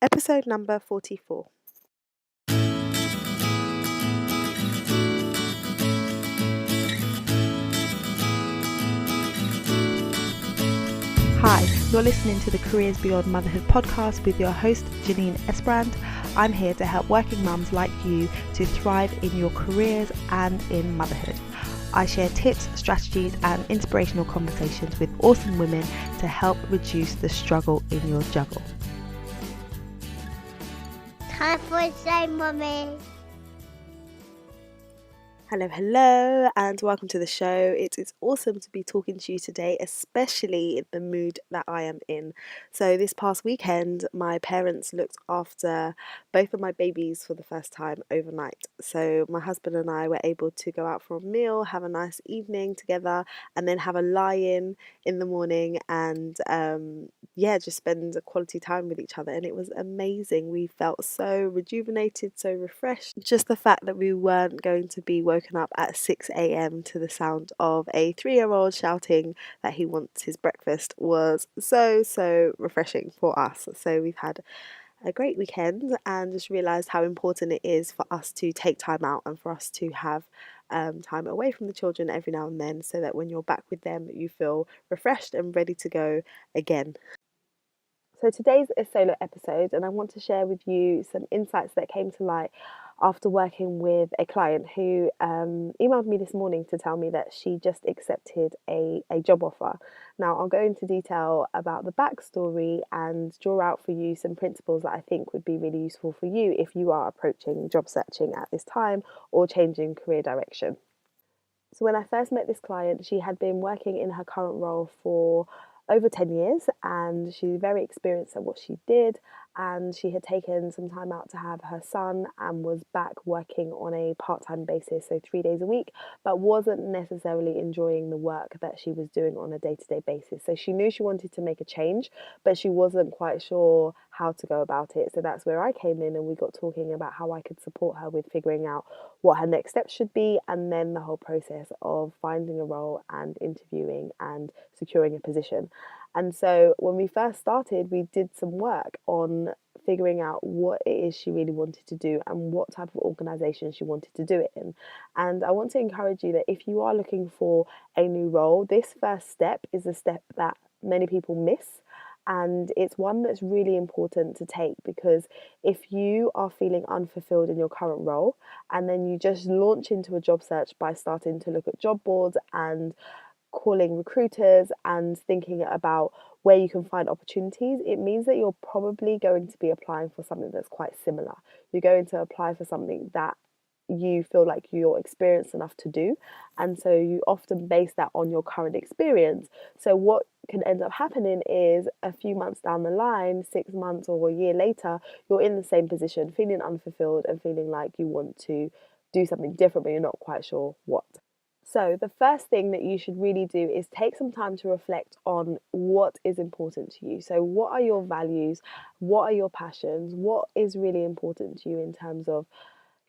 Episode number 44. Hi, you're listening to the Careers Beyond Motherhood podcast with your host, Janine Esbrand. I'm here to help working mums like you to thrive in your careers and in motherhood. I share tips, strategies, and inspirational conversations with awesome women to help reduce the struggle in your juggle. Time for a day, Mummy. Hello, and welcome to the show. It is awesome to be talking to you today, especially in the mood that I am in. So, this past weekend, my parents looked after both of my babies for the first time overnight. So, my husband and I were able to go out for a meal, have a nice evening together, and then have a lie-in in the morning and just spend quality time with each other. And it was amazing. We felt so rejuvenated, so refreshed. Just the fact that we weren't going to be woken up at 6 a.m. to the sound of a 3-year-old shouting that he wants his breakfast was so refreshing for us. So we've had a great weekend and just realised how important it is for us to take time out and for us to have time away from the children every now and then, so that when you're back with them you feel refreshed and ready to go again. So today's a solo episode, and I want to share with you some insights that came to light after working with a client who emailed me this morning to tell me that she just accepted a job offer. Now, I'll go into detail about the backstory and draw out for you some principles that I think would be really useful for you if you are approaching job searching at this time or changing career direction. So when I first met this client, she had been working in her current role for over 10 years, and she's very experienced at what she did, and she had taken some time out to have her son and was back working on a part-time basis, so 3 days a week, but wasn't necessarily enjoying the work that she was doing on a day-to-day basis. So she knew she wanted to make a change, but she wasn't quite sure how to go about it. So that's where I came in, and we got talking about how I could support her with figuring out what her next steps should be, and then the whole process of finding a role and interviewing and securing a position. And so when we first started, we did some work on figuring out what it is she really wanted to do and what type of organization she wanted to do it in. And I want to encourage you that if you are looking for a new role, this first step is a step that many people miss. And it's one that's really important to take, because if you are feeling unfulfilled in your current role and then you just launch into a job search by starting to look at job boards and calling recruiters and thinking about where you can find opportunities, it means that you're probably going to be applying for something that's quite similar. You're going to apply for something that you feel like you're experienced enough to do, and so you often base that on your current experience. So what can end up happening is a few months down the line, 6 months or a year later, you're in the same position, feeling unfulfilled and feeling like you want to do something different but you're not quite sure what. So, the first thing that you should really do is take some time to reflect on what is important to you. So, what are your values? What are your passions? What is really important to you in terms of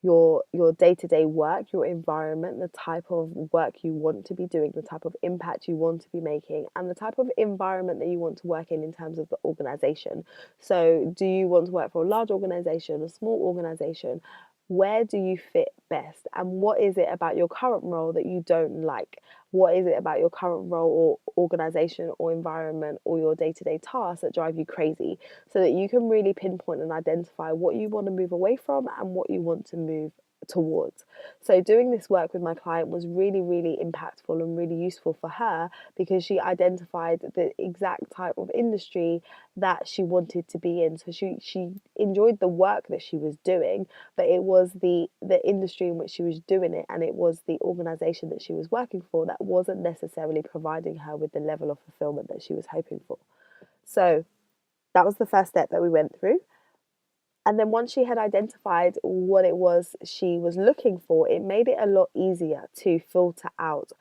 your day-to-day work, your environment, the type of work you want to be doing, the type of impact you want to be making, and the type of environment that you want to work in terms of the organization. So, do you want to work for a large organization, a small organization? Where do you fit best? And what is it about your current role that you don't like? What is it about your current role or organization or environment or your day-to-day tasks that drive you crazy, so that you can really pinpoint and identify what you want to move away from and what you want to move towards. So doing this work with my client was really impactful and really useful for her, because she identified the exact type of industry that she wanted to be in. So she enjoyed the work that she was doing, but it was the industry in which she was doing it, and it was the organization that she was working for that wasn't necessarily providing her with the level of fulfillment that she was hoping for. So that was the first step that we went through. And then once she had identified what it was she was looking for, it made it a lot easier to filter out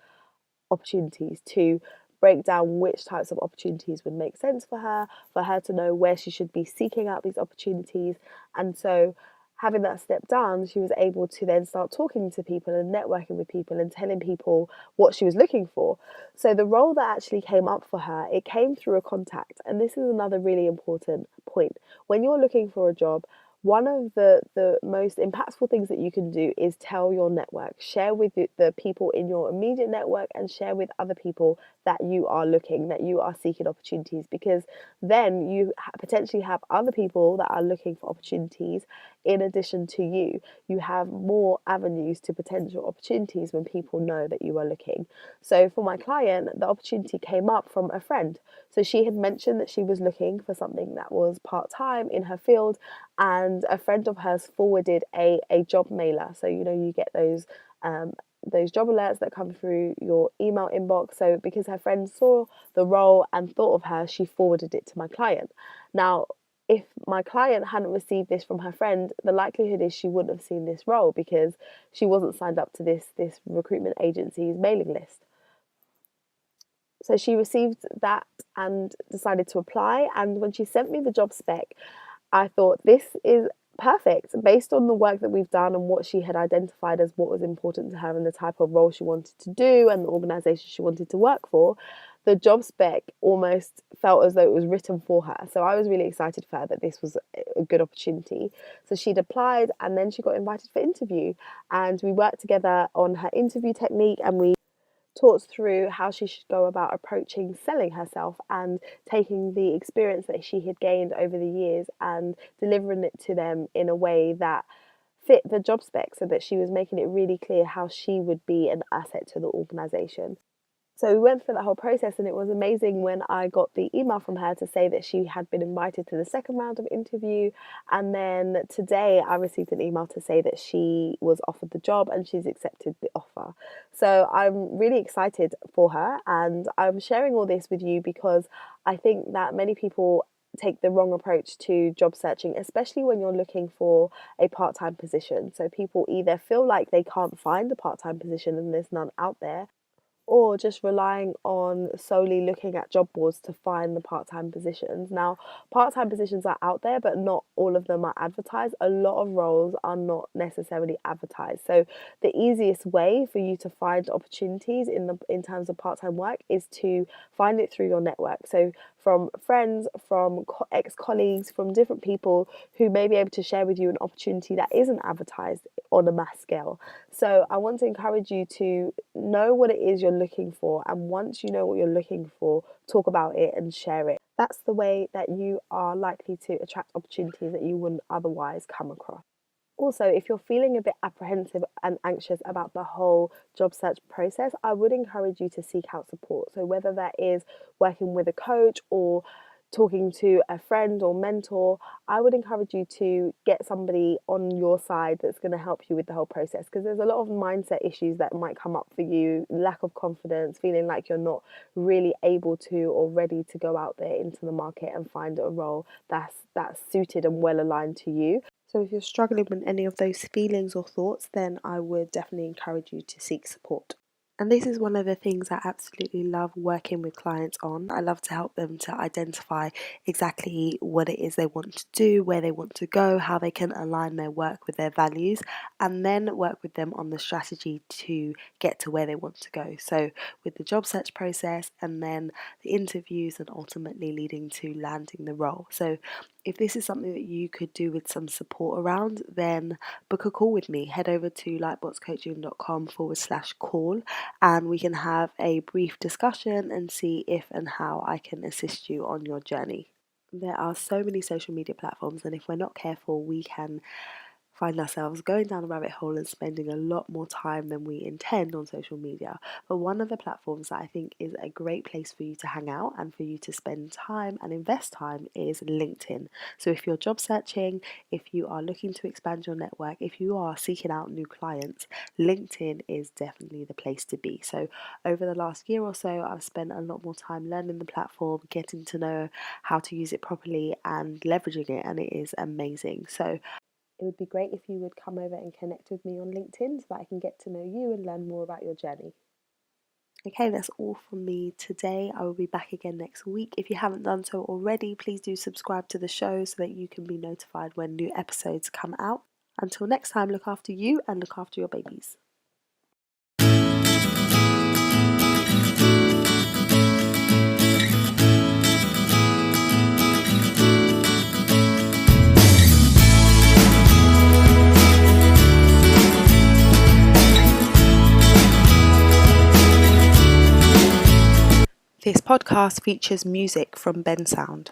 opportunities, to break down which types of opportunities would make sense for her to know where she should be seeking out these opportunities. And so having that step done, she was able to then start talking to people and networking with people and telling people what she was looking for. So the role that actually came up for her, it came through a contact. And this is another really important point. When you're looking for a job, one of the most impactful things that you can do is tell your network, share with the people in your immediate network and share with other people that you are looking, that you are seeking opportunities, because then you potentially have other people that are looking for opportunities in addition to you. You have more avenues to potential opportunities when people know that you are looking. So for my client, the opportunity came up from a friend. So she had mentioned that she was looking for something that was part-time in her field, and a friend of hers forwarded a job mailer. So you get those job alerts that come through your email inbox. So because her friend saw the role and thought of her, she forwarded it to my client. Now, if my client hadn't received this from her friend, the likelihood is she wouldn't have seen this role because she wasn't signed up to this recruitment agency's mailing list. So she received that and decided to apply. And when she sent me the job spec, I thought this is perfect based on the work that we've done and what she had identified as what was important to her and the type of role she wanted to do and the organisation she wanted to work for. The job spec almost felt as though it was written for her. So I was really excited for her that this was a good opportunity. So she'd applied and then she got invited for interview. And we worked together on her interview technique, and we talked through how she should go about approaching selling herself and taking the experience that she had gained over the years and delivering it to them in a way that fit the job spec, so that she was making it really clear how she would be an asset to the organisation. So we went through that whole process, and it was amazing when I got the email from her to say that she had been invited to the second round of interview. And then today I received an email to say that she was offered the job and she's accepted the offer. So I'm really excited for her, and I'm sharing all this with you because I think that many people take the wrong approach to job searching, especially when you're looking for a part-time position. So people either feel like they can't find a part-time position and there's none out there, or just relying on solely looking at job boards to find the part-time positions. Now, part-time positions are out there, but not all of them are advertised. A lot of roles are not necessarily advertised. So the easiest way for you to find opportunities in terms of part-time work is to find it through your network. So from friends, from ex-colleagues, from different people who may be able to share with you an opportunity that isn't advertised on a mass scale. So I want to encourage you to know what it is you're looking for, and once you know what you're looking for, talk about it and share it. That's the way that you are likely to attract opportunities that you wouldn't otherwise come across. Also, if you're feeling a bit apprehensive and anxious about the whole job search process, I would encourage you to seek out support. So, whether that is working with a coach or talking to a friend or mentor, I would encourage you to get somebody on your side that's going to help you with the whole process, because there's a lot of mindset issues that might come up for you, lack of confidence, feeling like you're not really able to or ready to go out there into the market and find a role that's suited and well aligned to you. So if you're struggling with any of those feelings or thoughts, then I would definitely encourage you to seek support. And this is one of the things I absolutely love working with clients on. I love to help them to identify exactly what it is they want to do, where they want to go, how they can align their work with their values, and then work with them on the strategy to get to where they want to go. So with the job search process, and then the interviews, and ultimately leading to landing the role. So if this is something that you could do with some support around, then book a call with me. Head over to lightboxcoaching.com/call, and we can have a brief discussion and see if and how I can assist you on your journey. There are so many social media platforms, and if we're not careful, we can find ourselves going down a rabbit hole and spending a lot more time than we intend on social media. But one of the platforms that I think is a great place for you to hang out and for you to spend time and invest time is LinkedIn. So if you're job searching, if you are looking to expand your network, if you are seeking out new clients, LinkedIn is definitely the place to be. So over the last year or so, I've spent a lot more time learning the platform, getting to know how to use it properly and leveraging it, and it is amazing. So it would be great if you would come over and connect with me on LinkedIn so that I can get to know you and learn more about your journey. Okay, that's all from me today. I will be back again next week. If you haven't done so already, please do subscribe to the show so that you can be notified when new episodes come out. Until next time, look after you and look after your babies. This podcast features music from Sound.